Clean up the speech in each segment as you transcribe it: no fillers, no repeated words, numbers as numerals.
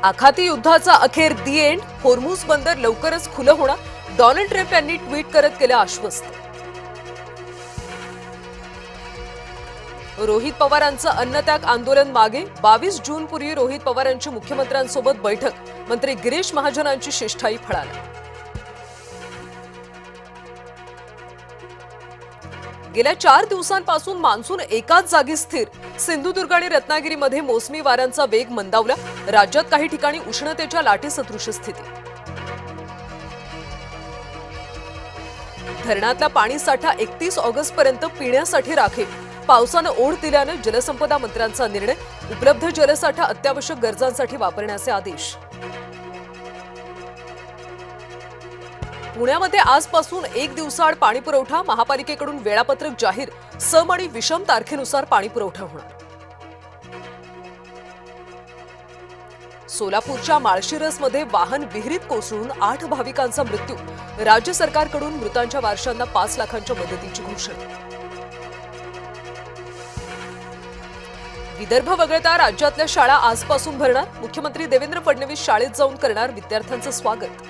आखाती युद्धाचा अखेर दी एंड, होर्मुझ बंदर लवकरच खुलं होणार, डोनाल्ड ट्रम्प यांनी ट्विट करत केलं आश्वस्त. रोहित पवारांचं अन्नत्याग आंदोलन मागे, 22 जूनपूर्वी रोहित पवारांची मुख्यमंत्र्यांसोबत बैठक, मंत्री गिरीश महाजनांची शिष्टाई फळाला. गेल्या 4 दिवसांपासून मान्सून एकाच जागी स्थिर, सिंधुदुर्ग आणि रत्नागिरीमध्ये मोसमी वाऱ्यांचा वेग मंदावला, राज्यात काही ठिकाणी उष्णतेच्या लाटेसदृश स्थिती. धरणातला पाणीसाठा 31 ऑगस्टपर्यंत पिण्यासाठी राखीव, पावसानं ओढ दिल्यानं जलसंपदा मंत्र्यांचा निर्णय, उपलब्ध जलसाठा अत्यावश्यक गरजांसाठी वापरण्याचे आदेश. पुण्यामध्ये आजपासून 1 दिवसाआड पाणीपुरवठा, महापालिकेकडून वेळापत्रक जाहीर, सम आणि विषम तारखेनुसार पाणीपुरवठा होणार. सोलापूरच्या माळशिरसमध्ये वाहन विहिरीत कोसळून 8 भाविकांचा मृत्यू, राज्य सरकारकडून मृतांच्या वारसांना 5 लाखांच्या मदतीची घोषणा. विदर्भ वगळता राज्यातल्या शाळा आजपासून भरणार, मुख्यमंत्री देवेंद्र फडणवीस शाळेत जाऊन करणार विद्यार्थ्यांचं स्वागत.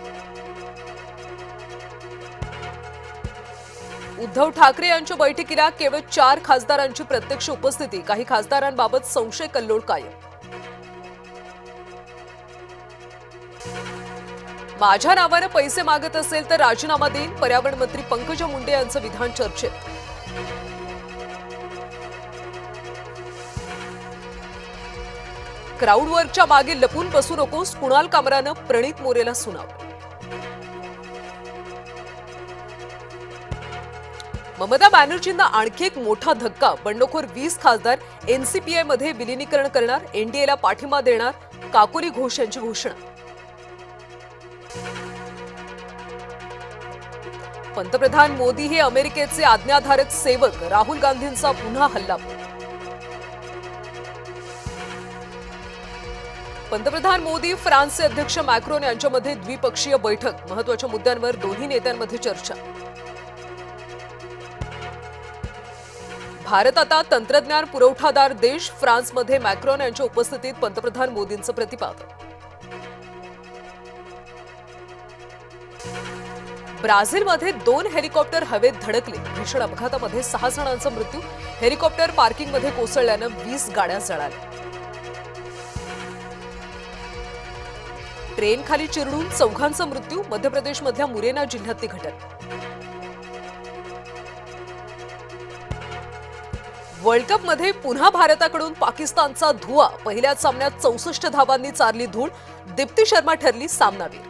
उद्धव ठाकरे यांच्या बैठकीला केवळ 4 खासदारांची प्रत्यक्ष उपस्थिती, काही खासदारांबाबत संशय कल्लोळ कायम. माझ्या नावानं पैसे मागत असेल तर राजीनामा देईन, पर्यावरण मंत्री पंकजा मुंडे यांचं विधान चर्चेत. क्राऊडवर्कच्या मागे लपून बसू नकोस, कुणाल कामरानं प्रणित मोरेला सुनावलं. ममता बॅनर्जींना आणखी एक मोठा धक्का, बंडखोर 20 खासदार एनसीपीआय मध्ये विलीनीकरण करणार, एनडीएला पाठिंबा देणार, काकोली घोष यांची घोषणा. पंतप्रधान मोदी हे अमेरिकेचे आज्ञाधारक सेवक, राहुल गांधींचा पुन्हा हल्लाबोल. पंतप्रधान मोदी फ्रान्सचे अध्यक्ष मॅक्रोन यांच्यामध्ये द्विपक्षीय बैठक, महत्त्वाच्या मुद्द्यांवर दोन्ही नेत्यांमध्ये चर्चा. भारत आता तंत्रज्ञान पुरवठादार देश, फ्रान्समध्ये मॅक्रोन यांच्या उपस्थितीत पंतप्रधान मोदींचं प्रतिपादन. ब्राझीलमध्ये 2 हेलिकॉप्टर हवेत धडकले, भीषण अपघातामध्ये 6 जणांचा मृत्यू, हेलिकॉप्टर पार्किंगमध्ये कोसळल्यानं 20 गाड्या जळाल्या. ट्रेन खाली चिरडून 4घांचा मृत्यू, मध्य प्रदेशमधल्या मुरेना जिल्ह्यातली घटना. वर्ल्ड कपमध्ये पुन्हा भारताकडून पाकिस्तानचा धुव्वा, पहिल्याच सामन्यात 64 धावांनी चारली धूळ, दीप्ती शर्मा ठरली सामनावीर.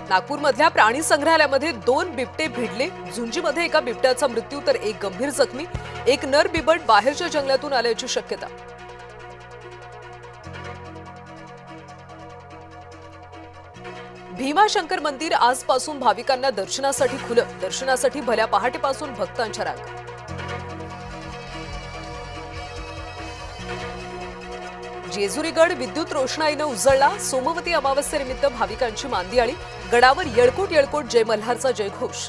नागपूरमधल्या प्राणी संग्रहालयामध्ये 2 बिबटे भिडले, झुंजीमध्ये एका बिबट्याचा मृत्यू तर 1 गंभीर जखमी, एक नर बिबट बाहेरच्या जंगलातून आल्याची शक्यता. भीमाशंकर मंदिर आजपासून भाविकांना दर्शनासाठी खुलं, दर्शनासाठी भल्या पहाटेपासून भक्तांच्या रांगा. जेजुरीगड विद्युत रोषणाईनं उजळला, सोमवती अमावस्येनिमित्त भाविकांची मांदियाळी, गडावर येळकोट येळकोट जय मल्हारचा जयघोष.